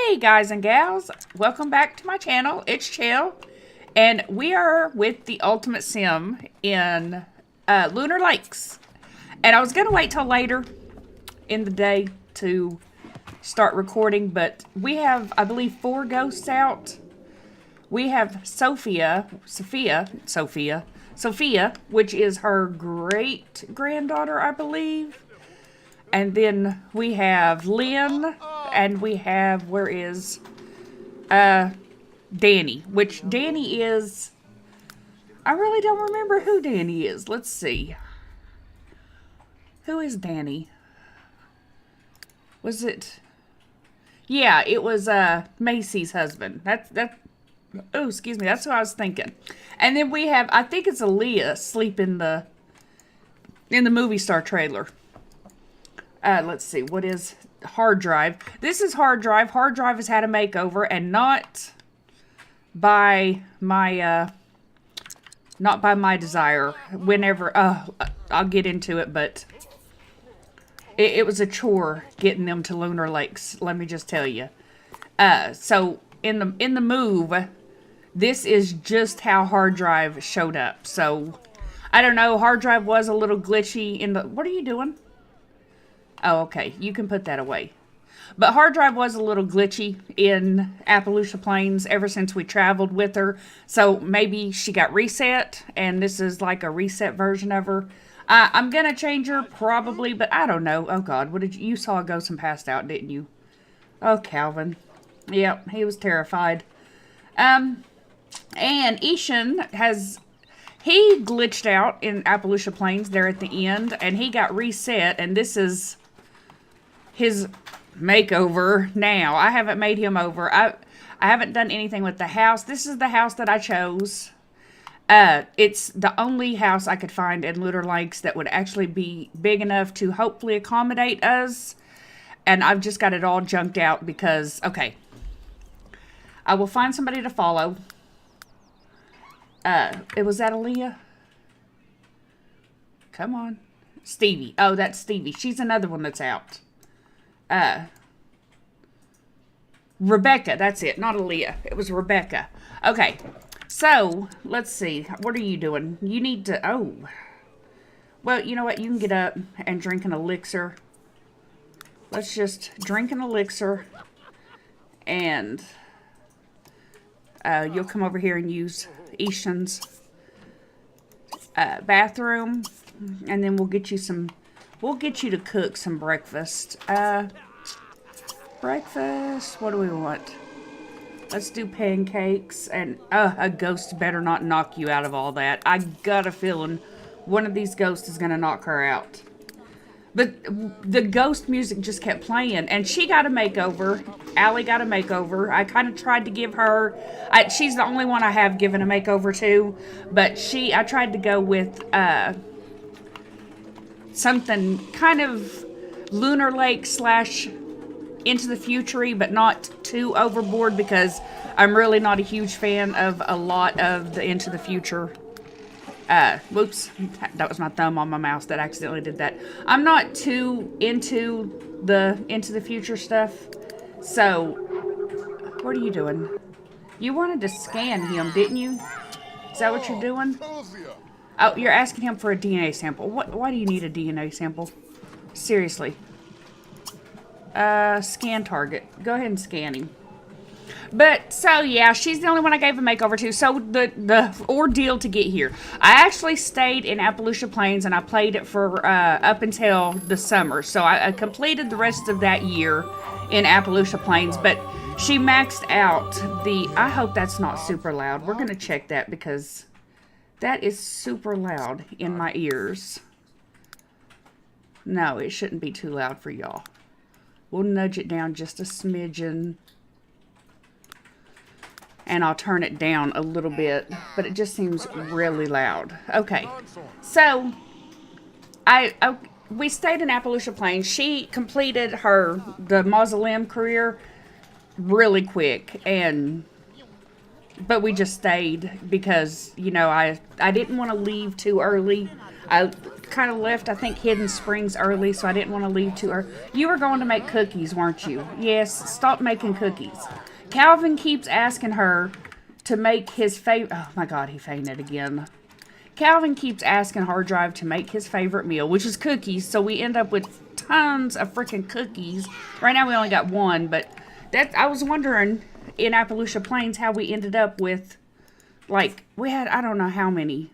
Hey guys and gals, welcome back to my channel. It's Chill, and we are with the Ultimate Sim in Lunar Lakes. And I was going to wait till later in the day to start recording, but we have, I believe, 4 ghosts out. We have Sophia, which is her great-granddaughter, I believe. And then we have Lynn, and we have, where is, Danny, which Danny is, I really don't remember who Danny is. Let's see. Who is Danny? Was it, yeah, it was, Macy's husband. Oh, excuse me, that's what I was thinking. And then we have, I think it's Allie asleep in the movie star trailer. Let's see, what is Hard Drive? This is Hard Drive. Hard Drive has had a makeover, and not by my desire. Whenever, I'll get into it, but it was a chore getting them to Lunar Lakes, let me just tell you. So, in the move, this is just how Hard Drive showed up. So, I don't know, Hard Drive was a little glitchy in the, what are you doing? Oh, okay. You can put that away. But Hard Drive was a little glitchy in Appalachia Plains ever since we traveled with her. So maybe she got reset, and this is like a reset version of her. I'm going to change her probably, but I don't know. Oh, God. What did you saw a ghost and passed out, didn't you? Oh, Calvin. Yep, he was terrified. And Ishan has... He glitched out in Appalachia Plains there at the end, and he got reset, and this is his makeover now. I haven't made him over. I haven't done anything with the house. This is the house that I chose. It's the only house I could find in Lunar Lakes that would actually be big enough to hopefully accommodate us. And I've just got it all junked out because, okay, I will find somebody to follow. Was that Aaliyah? Come on. Stevie. Oh, that's Stevie. She's another one that's out. Rebecca. That's it. Not Aaliyah. It was Rebecca. Okay. So, let's see. What are you doing? You need to... Oh. Well, you know what? You can get up and drink an elixir. Let's just drink an elixir. And... you'll come over here and use Ishan's bathroom, and then we'll get you to cook some breakfast. Breakfast, what do we want? Let's do pancakes, and a ghost better not knock you out of all that. I got a feeling one of these ghosts is going to knock her out. But the ghost music just kept playing, and she got a makeover. Allie got a makeover. I kind of tried to give her... she's the only one I have given a makeover to, but I tried to go with something kind of Lunar Lake / Into the Future-y, but not too overboard, because I'm really not a huge fan of a lot of the Into the Future. Whoops, that was my thumb on my mouse that accidentally did that. I'm not too into the Future stuff. So, what are you doing? You wanted to scan him, didn't you? Is that what you're doing? Oh, you're asking him for a DNA sample. Why do you need a DNA sample? Seriously. Scan target. Go ahead and scan him. But, so, yeah, she's the only one I gave a makeover to. So, the ordeal to get here. I actually stayed in Appalachia Plains, and I played it for, up until the summer. So, I completed the rest of that year in Appalachia Plains. But, she maxed out I hope that's not super loud. We're going to check that, because that is super loud in my ears. No, it shouldn't be too loud for y'all. We'll nudge it down just a smidgen. And I'll turn it down a little bit, but it just seems really loud. Okay, so we stayed in Appalachia Plains. She completed the mausoleum career really quick, but we just stayed because, you know, I didn't want to leave too early. I kind of left, I think, Hidden Springs early, so I didn't want to leave too early. You were going to make cookies, weren't you? Yes, stop making cookies. Calvin keeps asking her to make his favorite... Oh, my God, he fainted again. Calvin keeps asking Hard Drive to make his favorite meal, which is cookies, so we end up with tons of freaking cookies. Right now we only got one, but I was wondering in Appalachia Plains how we ended up with, like, we had, I don't know how many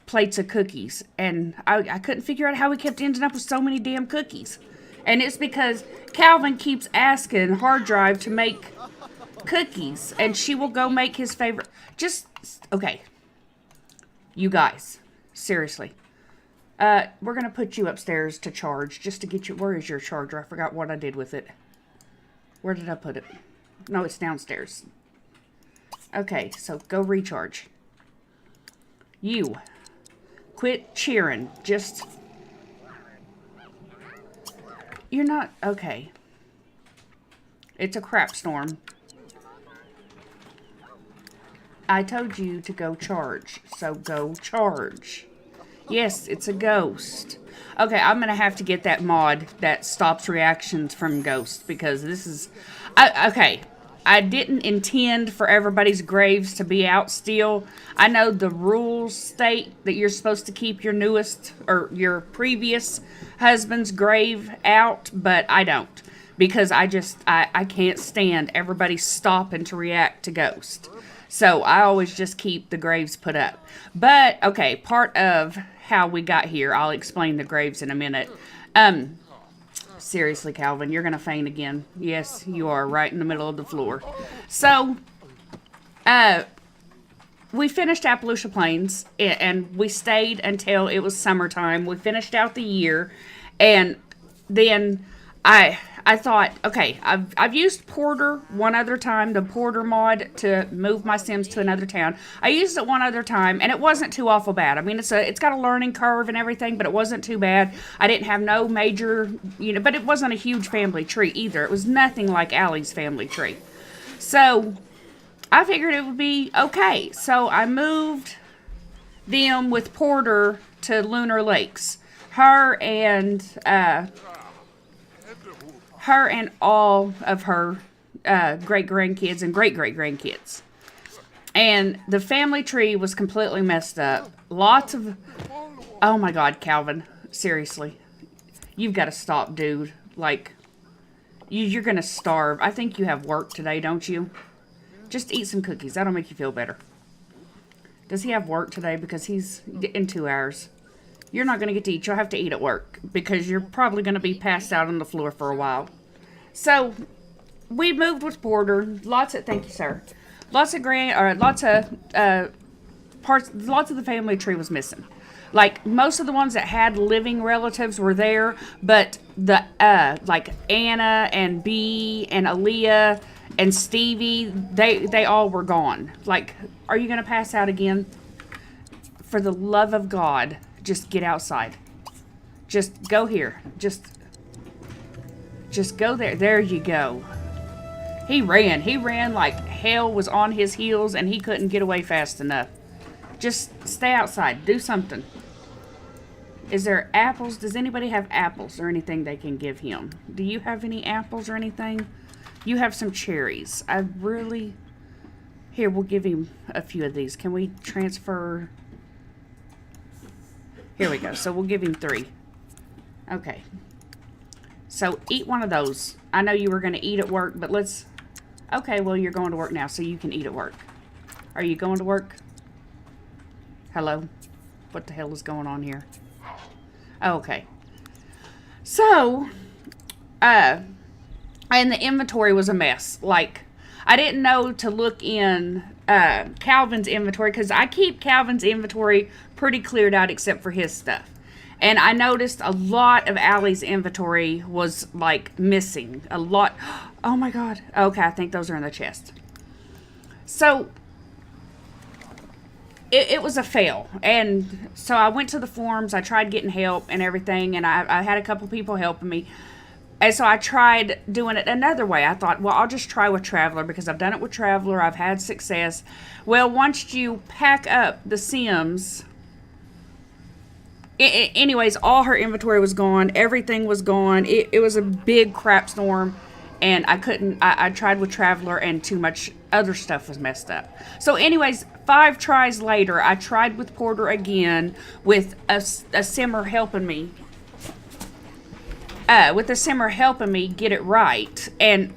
plates of cookies, and I couldn't figure out how we kept ending up with so many damn cookies. And it's because Calvin keeps asking Hard Drive to make cookies, and she will go make his favorite. Okay. You guys, seriously. We're going to put you upstairs to charge, just to get you... Where is your charger? I forgot what I did with it. Where did I put it? No, it's downstairs. Okay, so go recharge. You. Quit cheering. Just... You're not... Okay. It's a crap storm. I told you to go charge, so go charge. Yes, it's a ghost. Okay, I'm going to have to get that mod that stops reactions from ghosts, because this is... okay, I didn't intend for everybody's graves to be out still. I know the rules state that you're supposed to keep your newest, or your previous husband's grave out, but I don't. Because I can't stand everybody stopping to react to ghosts. So I always just keep the graves put up. But, okay, part of how we got here, I'll explain the graves in a minute. Seriously, Calvin, you're going to faint again. Yes, you are, right in the middle of the floor. So, we finished Appalachia Plains, and we stayed until it was summertime. We finished out the year, and then I thought, okay, I've used Porter one other time, the Porter mod, to move my Sims to another town. I used it one other time, and it wasn't too awful bad. I mean, it's got a learning curve and everything, but it wasn't too bad. I didn't have no major, but it wasn't a huge family tree either. It was nothing like Allie's family tree. So I figured it would be okay. So I moved them with Porter to Lunar Lakes. Her and all of her great-grandkids and great-great-grandkids. And the family tree was completely messed up. Lots of... Oh my God, Calvin. Seriously. You've got to stop, dude. Like, you're going to starve. I think you have work today, don't you? Just eat some cookies. That'll make you feel better. Does he have work today? Because he's in 2 hours. You're not going to get to eat. You'll have to eat at work. Because you're probably going to be passed out on the floor for a while. So, we moved with Porter. Thank you, sir. Lots of the family tree was missing. Like, most of the ones that had living relatives were there, but the, like, Anna and Bea and Aaliyah and Stevie, they all were gone. Like, are you going to pass out again? For the love of God, just get outside. Just go here. Just go there. There you go. He ran like hell was on his heels, and he couldn't get away fast enough. Just stay outside. Do something. Is there apples? Does anybody have apples or anything they can give him? Do you have any apples or anything? You have some cherries. Here, we'll give him a few of these. Can we transfer? Here we go. So we'll give him 3. Okay. So eat one of those. I know you were going to eat at work, but let's... Okay, well, you're going to work now, so you can eat at work. Are you going to work? Hello? What the hell is going on here? Okay. So, and the inventory was a mess. Like, I didn't know to look in Calvin's inventory, because I keep Calvin's inventory pretty cleared out except for his stuff. And I noticed a lot of Allie's inventory was, like, missing. A lot. Oh, my God. Okay, I think those are in the chest. So, it was a fail. And so I went to the forums. I tried getting help and everything. And I had a couple people helping me. And so I tried doing it another way. I thought, well, I'll just try with Traveler, because I've done it with Traveler. I've had success. Well, once you pack up the Sims... anyways, all her inventory was gone. Everything was gone. It was a big crap storm. And I couldn't, I tried with Traveler and too much other stuff was messed up. So anyways, 5 tries later, I tried with Porter again with a simmer helping me. With a simmer helping me get it right. And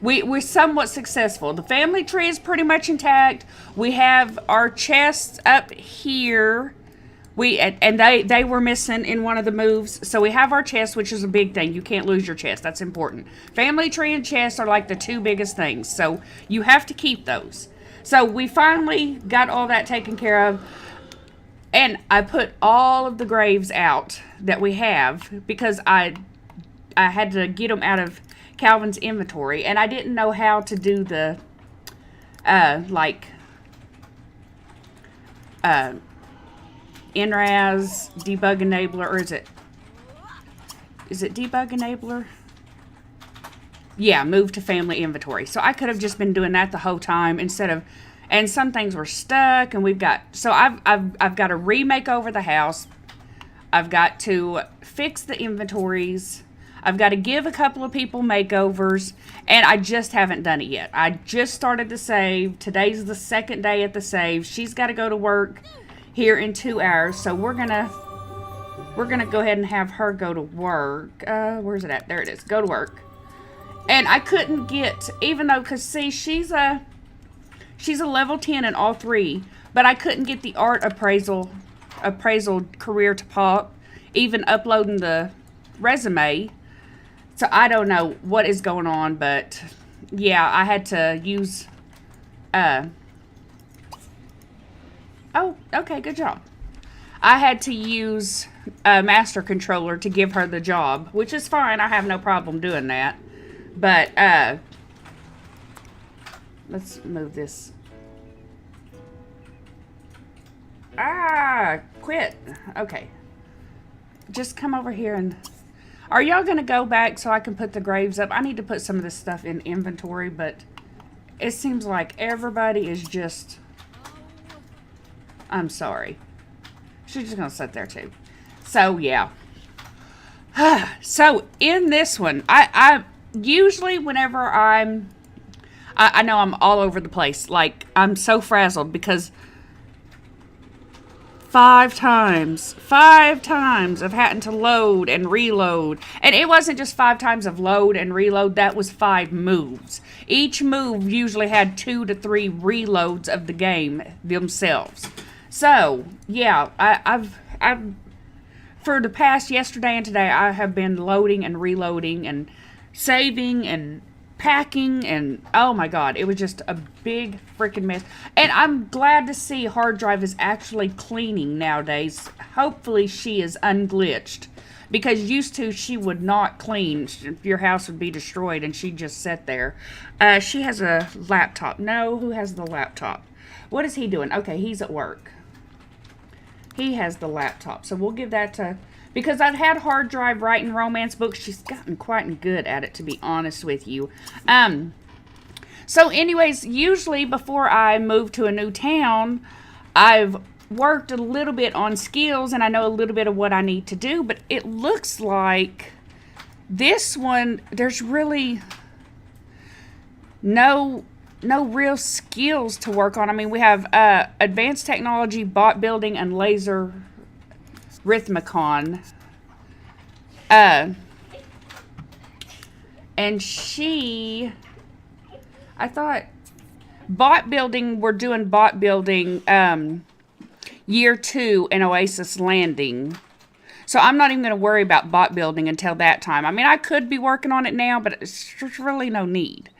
we're somewhat successful. The family tree is pretty much intact. We have our chests up here. They were missing in one of the moves. So we have our chest, which is a big thing. You can't lose your chest. That's important. Family tree and chest are like the 2 biggest things. So you have to keep those. So we finally got all that taken care of. And I put all of the graves out that we have because I had to get them out of Calvin's inventory. And I didn't know how to do the, NRAS debug enabler, or is it debug enabler? Yeah, move to family inventory. So I could have just been doing that the whole time instead of, and some things were stuck, and we've got, so I've got to remake over the house. I've got to fix the inventories. I've got to give a couple of people makeovers, and I just haven't done it yet. I just started to save. Today's the 2nd day at the save. She's got to go to work here in 2 hours, so we're gonna go ahead and have her go to work. Where's it at? There it is. Go to work. And I couldn't get, even though, cause see, she's a level 10 in all 3, but I couldn't get the art appraisal career to pop, even uploading the resume. So I don't know what is going on, but yeah, I had to use. Oh, okay, good job. I had to use a master controller to give her the job, which is fine. I have no problem doing that. But, let's move this. Quit. Okay. Just come over here and... Are y'all going to go back so I can put the graves up? I need to put some of this stuff in inventory, but it seems like everybody is just... I'm sorry. She's just going to sit there too. So, yeah. So, in this one, I usually whenever I know I'm all over the place. Like, I'm so frazzled because 5 times of having to load and reload. And it wasn't just 5 times of load and reload. That was 5 moves. Each move usually had 2 to 3 reloads of the game themselves. So, yeah, I've for the past yesterday and today, I have been loading and reloading and saving and packing, and oh my god, it was just a big freaking mess. And I'm glad to see hard drive is actually cleaning nowadays. Hopefully she is unglitched, because used to she would not clean. Your house would be destroyed and she'd just sit there. She has a laptop. No, who has the laptop? What is he doing? Okay, he's at work. He has the laptop, so we'll give that to... Because I've had hard drive writing romance books. She's gotten quite good at it, to be honest with you. So anyways, usually before I move to a new town, I've worked a little bit on skills and I know a little bit of what I need to do. But it looks like this one, there's really no real skills to work on. I mean, we have advanced technology, bot building, and laser Rhythmicon. And she, I thought bot building, we're doing bot building year 2 in Oasis Landing. So I'm not even going to worry about bot building until that time. I mean, I could be working on it now, but it's really no need.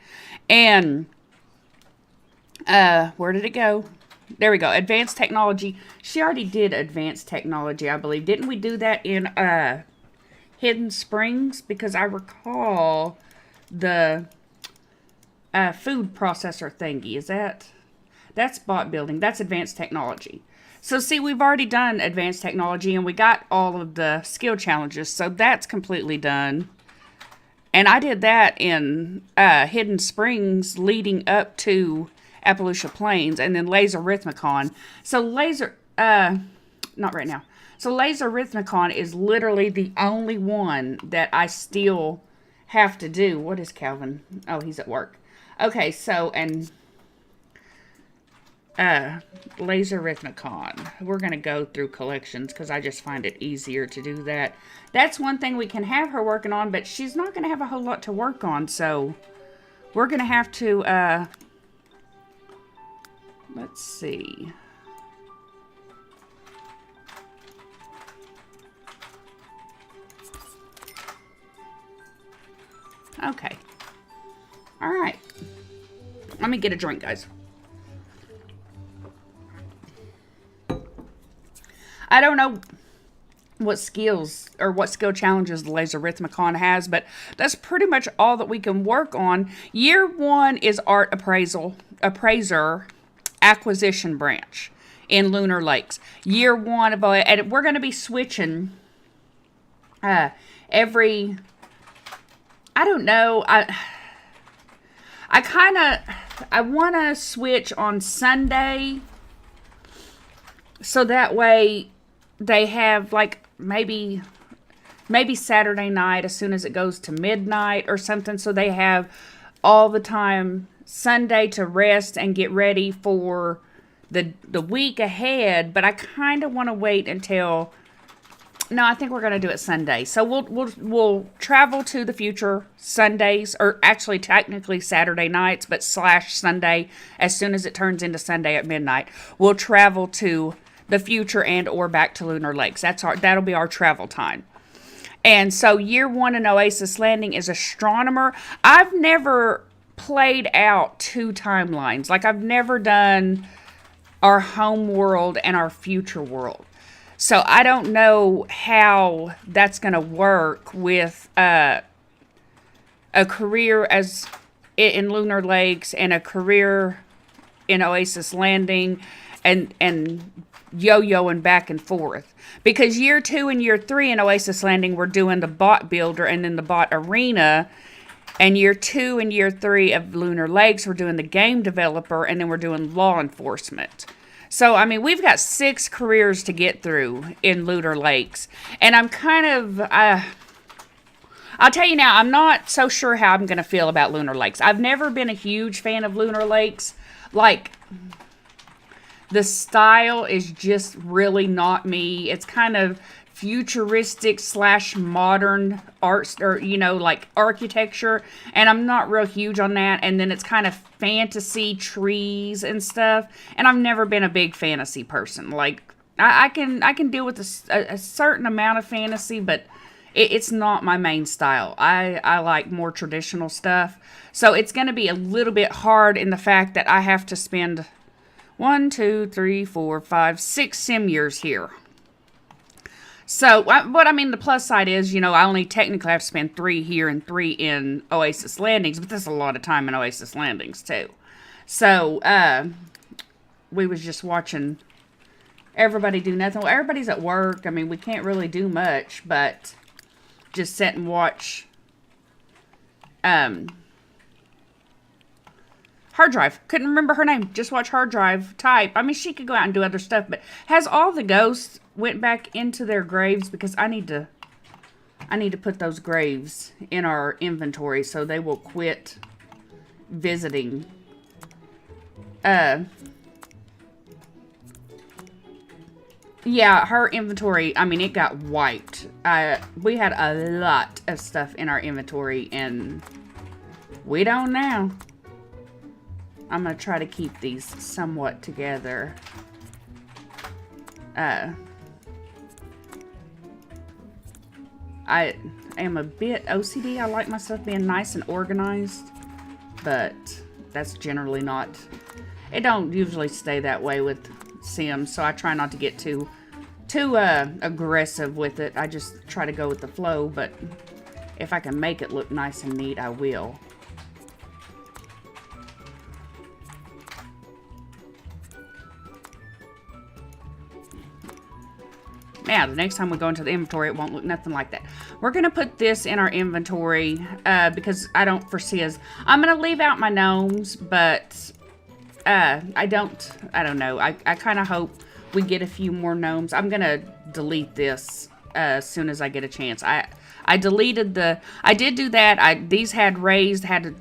And where did it go? There we go. Advanced technology. She already did advanced technology, I believe. Didn't we do that in Hidden Springs? Because I recall the food processor thingy. Is that... That's bot building. That's advanced technology. So see, we've already done advanced technology and we got all of the skill challenges. So that's completely done. And I did that in Hidden Springs leading up to Appalachia Plains, and then Laser Rhythmicon. So not right now. So Laser Rhythmicon is literally the only one that I still have to do. What is Calvin? Oh, he's at work. Okay, so, and Laser Rhythmicon. We're going to go through collections because I just find it easier to do that. That's one thing we can have her working on, but she's not going to have a whole lot to work on, so we're going to have to, let's see. Okay. All right. Let me get a drink, guys. I don't know what skills or what skill challenges the Laser Rhythmicon has, but that's pretty much all that we can work on. Year 1 is Art Appraiser Acquisition Branch in Lunar Lakes. Year 1 of and we're going to be switching every, I don't know, I want to switch on Sunday so that way they have like maybe Saturday night as soon as it goes to midnight or something, so they have all the time Sunday to rest and get ready for the week ahead. But I kind of want to wait until, no, I think we're going to do it Sunday. So we'll travel to the future Sundays, or actually technically Saturday nights, but / Sunday as soon as it turns into Sunday at midnight. We'll travel to the future and or back to Lunar Lakes. That'll be our travel time. And so year 1 in Oasis Landing is Astronomer. I've never played out 2 timelines. Like, I've never done our home world and our future world. So I don't know how that's going to work with a career as in Lunar Lakes and a career in Oasis Landing and yo-yoing back and forth. Because year 2 and year 3 in Oasis Landing, we're doing the bot builder and then the bot arena. And year 2 and year 3 of Lunar Lakes, we're doing the game developer, and then we're doing law enforcement. So, I mean, we've got 6 careers to get through in Lunar Lakes. And I'm kind of, I'll tell you now, I'm not so sure how I'm going to feel about Lunar Lakes. I've never been a huge fan of Lunar Lakes. Like, the style is just really not me. It's kind of futuristic / modern art, or, you know, like architecture, and I'm not real huge on that. And then it's kind of fantasy trees and stuff, and I've never been a big fantasy person. Like, I can deal with a certain amount of fantasy, but it's not my main style. I like more traditional stuff, so it's going to be a little bit hard in the fact that I have to spend 1, 2, 3, 4, 5, 6 sim years here. So, but I mean, the plus side is, you know, I only technically have to spend 3 here and 3 in Oasis Landings, but there's a lot of time in Oasis Landings, too. So, we was just watching everybody do nothing. Well, everybody's at work. I mean, we can't really do much, but just sit and watch, Hard Drive. Couldn't remember her name. Just watch Hard Drive type. I mean, she could go out and do other stuff, but has all the ghosts went back into their graves? Because I need to put those graves in our inventory so they will quit visiting. Yeah, her inventory, I mean, it got wiped. We had a lot of stuff in our inventory, and we don't now. I'm going to try to keep these somewhat together. I am a bit OCD. I like my stuff being nice and organized, but that's generally not, it don't usually stay that way with Sims, so I try not to get too aggressive with it. I just try to go with the flow, but if I can make it look nice and neat, I will. Now, the next time we go into the inventory, it won't look nothing like that. We're going to put this in our inventory because I don't foresee us. I'm going to leave out my gnomes, but I don't know. I kind of hope we get a few more gnomes. I'm going to delete this as soon as I get a chance. I deleted the... I did do that. These had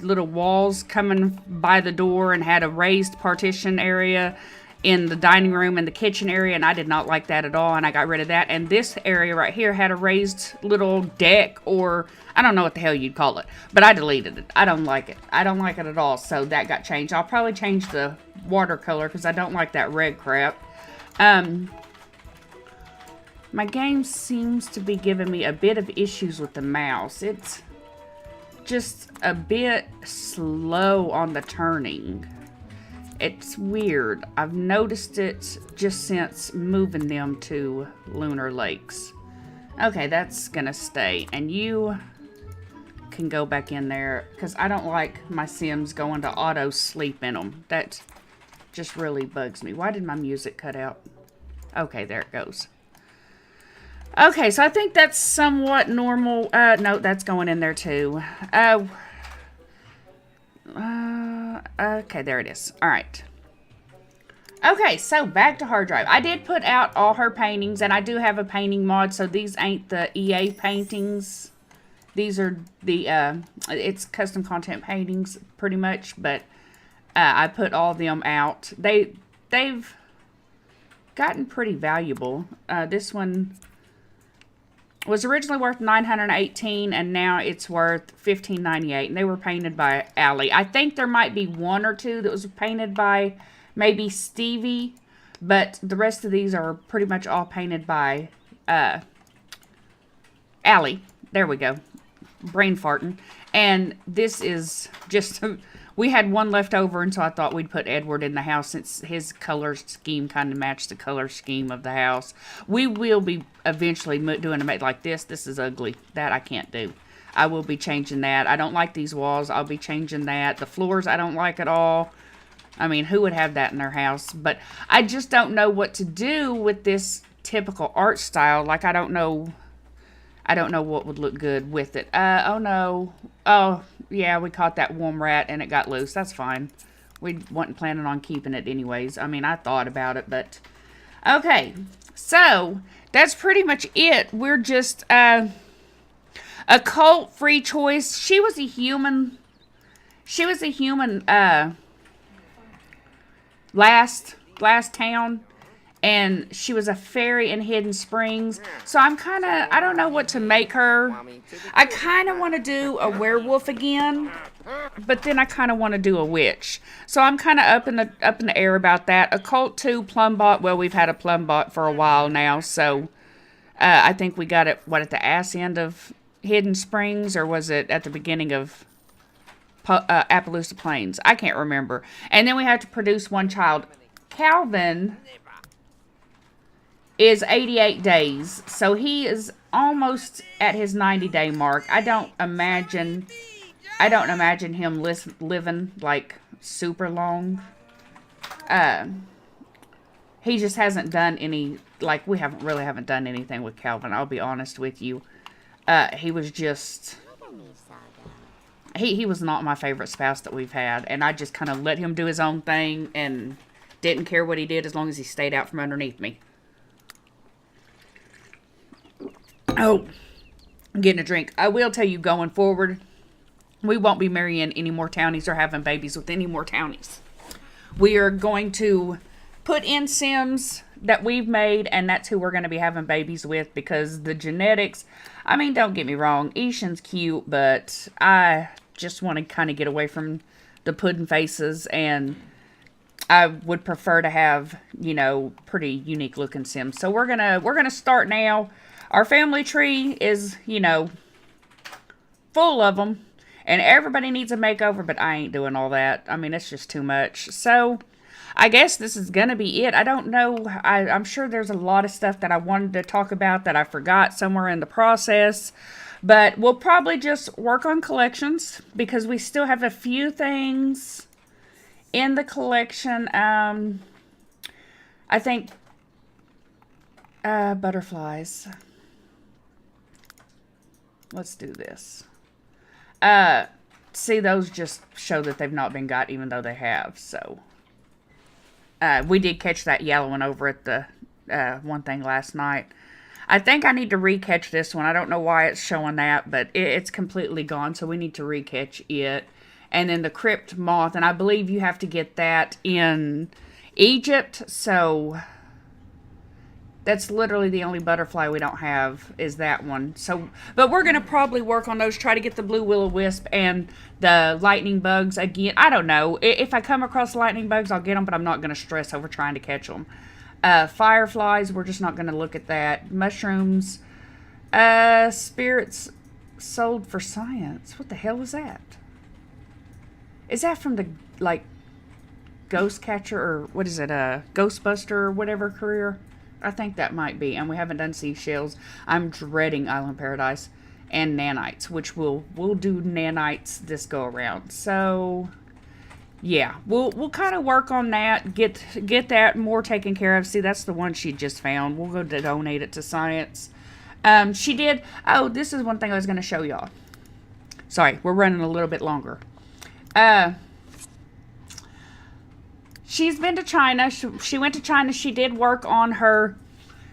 little walls coming by the door and had a raised partition area in the dining room and the kitchen area, and I did not like that at all, and I got rid of that. And this area right here had a raised little deck, or I don't know what the hell you'd call it, but I deleted it. I don't like it. I don't like it at all, so that got changed. I'll probably change the watercolor because I don't like that red crap. My game seems to be giving me a bit of issues with the mouse. It's just a bit slow on the turning. It's weird. I've noticed it just since moving them to Lunar Lakes. Okay, that's gonna stay. And you can go back in there because I don't like my Sims going to auto sleep in them. That just really bugs me. Why did my music cut out? Okay, there it goes. Okay, so I think that's somewhat normal. No, that's going in there too. Okay, there it is. All right. Okay, so back to hard drive. I did put out all her paintings, and I do have a painting mod, so these ain't the EA paintings. These are the, it's custom content paintings, pretty much, but I put all of them out. They've gotten pretty valuable. This one was originally worth $918, and now it's worth $15.98, and they were painted by Allie. I think there might be one or two that was painted by maybe Stevie, but the rest of these are pretty much all painted by Allie. There we go. Brain farting. And this is just... We had one left over, and so I thought we'd put Edward in the house since his color scheme kind of matched the color scheme of the house. We will be eventually doing a like this. This is ugly. That I can't do. I will be changing that. I don't like these walls. I'll be changing that. The floors I don't like at all. I mean, who would have that in their house? But I just don't know what to do with this typical art style. Like, I don't know what would look good with it. Oh no. Oh, yeah, we caught that warm rat and it got loose. That's fine. We wasn't planning on keeping it anyways. I mean, I thought about it, but... Okay, so that's pretty much it. We're just a cult-free choice. She was a human last town. And she was a fairy in Hidden Springs. So I'm kind of... I don't know what to make her. I kind of want to do a werewolf again. But then I kind of want to do a witch. So I'm kind of up in the air about that. Occult 2 Plumbot. Well, we've had a Plumbot for a while now. So I think we got it, what, at the ass end of Hidden Springs? Or was it at the beginning of Appaloosa Plains? I can't remember. And then we have to produce one child. Calvin is 88 days, so he is almost at his 90-day mark. I don't imagine him living like super long. He just hasn't done any, like, we haven't done anything with Calvin. I'll be honest with you. He was just, he was not my favorite spouse that we've had, and I just kind of let him do his own thing and didn't care what he did as long as he stayed out from underneath me. Oh, I'm getting a drink. I will tell you, going forward, we won't be marrying any more townies or having babies with any more townies. We are going to put in Sims that we've made, and that's who we're going to be having babies with, because the genetics, I mean, don't get me wrong, Ishan's cute, but I just want to kind of get away from the pudding faces, and I would prefer to have, you know, pretty unique looking Sims. So we're gonna start now. Our family tree is, you know, full of them. And everybody needs a makeover, but I ain't doing all that. I mean, it's just too much. So, I guess this is going to be it. I don't know. I'm sure there's a lot of stuff that I wanted to talk about that I forgot somewhere in the process. But we'll probably just work on collections, because we still have a few things in the collection. I think butterflies. Let's do this. See, those just show that they've not been got, even though they have. So we did catch that yellow one over at the one thing last night. I think I need to recatch this one. I don't know why it's showing that, but it's completely gone, so we need to recatch it. And then the crypt moth, and I believe you have to get that in Egypt, so that's literally the only butterfly we don't have is that one. So, but we're going to probably work on those, try to get the blue will-o-wisp and the lightning bugs again. I don't know. If I come across lightning bugs, I'll get them, but I'm not going to stress over trying to catch them. Fireflies, we're just not going to look at that. Mushrooms, spirits sold for science. What the hell is that? Is that from the, like, Ghost Catcher, or what is it, Ghostbuster or whatever career? I think that might be. And we haven't done seashells. I'm dreading Island Paradise and nanites, which we'll do nanites this go around. So yeah, we'll kind of work on that, get that more taken care of. See, that's the one she just found. We'll go to donate it to science. She did. Oh, this is one thing I was going to show y'all. Sorry, we're running a little bit longer. She's been to China. She went to China. She did work on her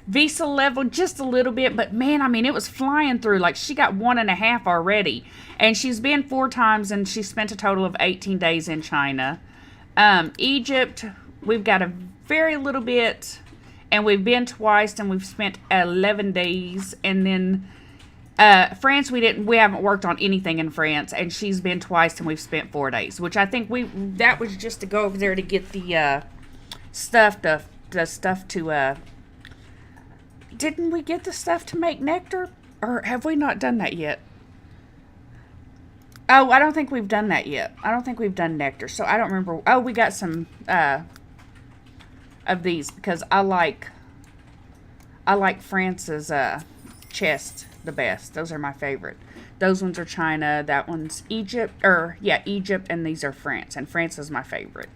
visa level just a little bit, but man, I mean, it was flying through. Like, she got 1.5 already, and she's been 4 times, and she spent a total of 18 days in China. Egypt, we've got a very little bit, and we've been twice, and we've spent 11 days, and then France, we haven't worked on anything in France, and she's been twice, and we've spent 4 days, which I think that was just to go over there to get the stuff, the stuff to, didn't we get the stuff to make nectar, or have we not done that yet? Oh, I don't think we've done that yet. I don't think we've done nectar, so I don't remember. Oh, we got some, of these, because I like France's, chest the best. Those are my favorite. Those ones are China. That one's Egypt. Egypt, and these are France. And France is my favorite.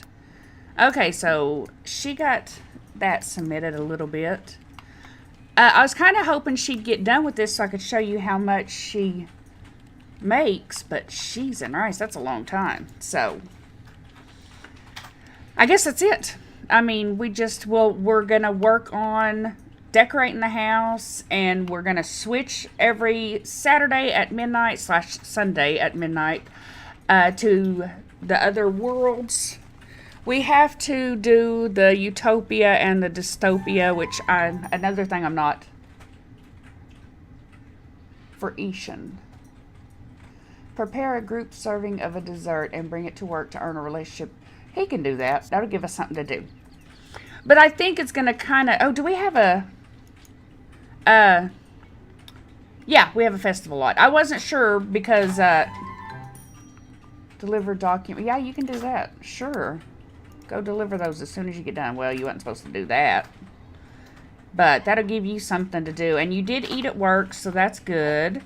Okay, so she got that submitted a little bit. I was kind of hoping she'd get done with this so I could show you how much she makes, but she's in rice. That's a long time. So I guess that's it. I mean, we're going to work on decorating the house, and we're going to switch every Saturday at midnight / Sunday at midnight to the other worlds. We have to do the utopia and the dystopia, which another thing I'm not for Ishan. Prepare a group serving of a dessert and bring it to work to earn a relationship. He can do that. That'll give us something to do. But I think it's going to kind of... Oh, do we have a... yeah, we have a festival lot. I wasn't sure because, deliver document. Yeah, you can do that. Sure. Go deliver those as soon as you get done. Well, you weren't supposed to do that. But that'll give you something to do. And you did eat at work, so that's good.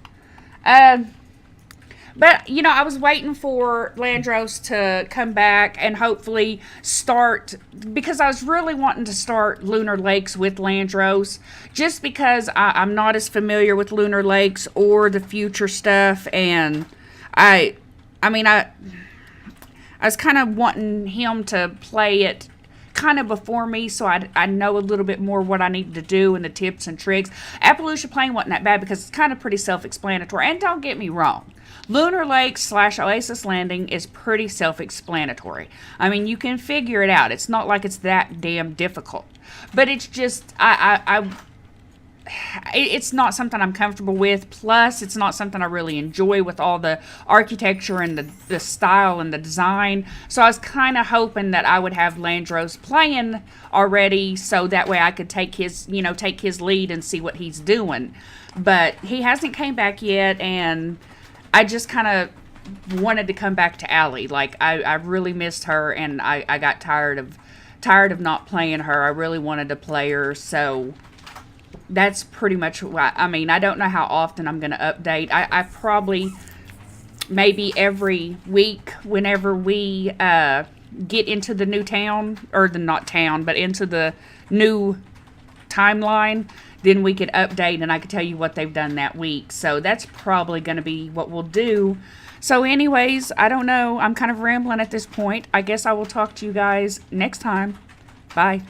But, you know, I was waiting for Landros to come back and hopefully start, because I was really wanting to start Lunar Lakes with Landros, just because I'm not as familiar with Lunar Lakes or the future stuff, and I was kind of wanting him to play it kind of before me, so I know a little bit more what I need to do and the tips and tricks. Appaloosa Plain wasn't that bad because it's kind of pretty self-explanatory, and don't get me wrong. Lunar Lakes / Oasis Landing is pretty self-explanatory. I mean, you can figure it out. It's not like it's that damn difficult. But it's just, it's not something I'm comfortable with. Plus, it's not something I really enjoy with all the architecture and the style and the design. So I was kind of hoping that I would have Landros playing already, so that way I could take his lead and see what he's doing. But he hasn't came back yet, and I just kind of wanted to come back to Allie. Like, I really missed her, and I got tired of not playing her. I really wanted to play her, so that's pretty much why. I mean, I don't know how often I'm going to update. I probably, maybe every week, whenever we get into the new town, or not town, but into the new timeline, then we could update and I could tell you what they've done that week. So that's probably going to be what we'll do. So anyways, I don't know. I'm kind of rambling at this point. I guess I will talk to you guys next time. Bye.